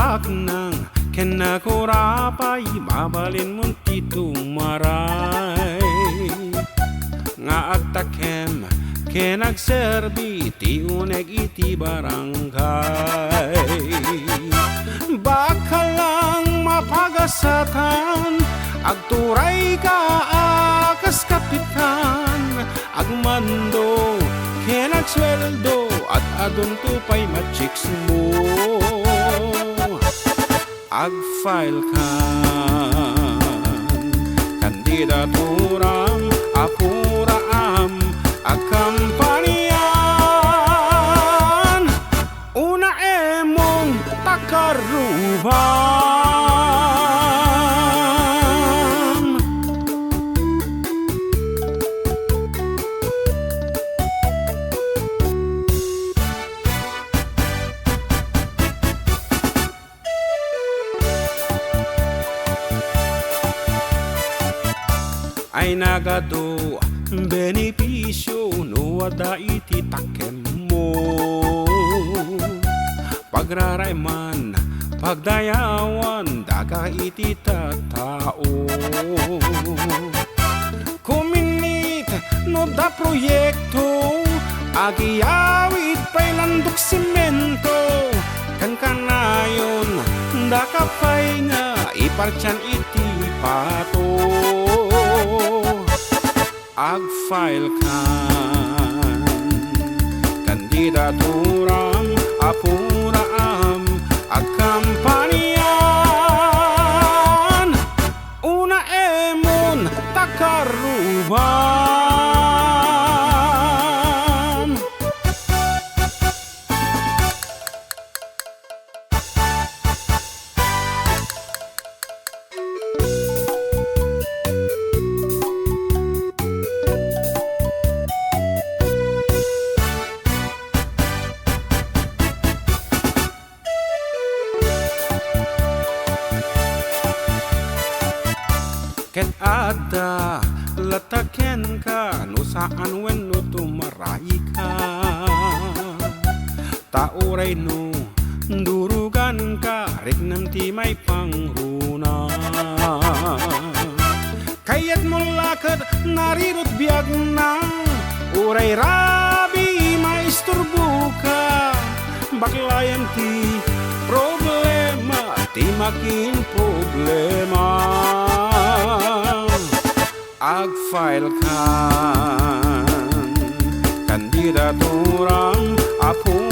nang kenagurapay mabalin mong titumaray nga agtakem kenagserbi ti uneg iti barangay baka lang mapagasatan agturay ka akas kapitan agmando kenagsweldo at adun tupay machiks mo ag-file kan kandidaturam apuraam agkampanian una emong takaruban ay nagado benepisyo no wada iti takem mo pagrarayman pagdayawan daga iti tatao kuminit no da proyekto agiyawit pay landok simento kan kanayon da kapay nga ipartyan iti pato ag-file kan kandidaturam apuraam agkampanian una emon takaruban ket ada lataken ka no saan wenno tumaray ka tauray no durugan ka regnam ti may pangruna kayat mo lakad narirot biag na uray rabi maisturbo ka baklayan ti problema ti makin problema ag-file kan kandidaturam apo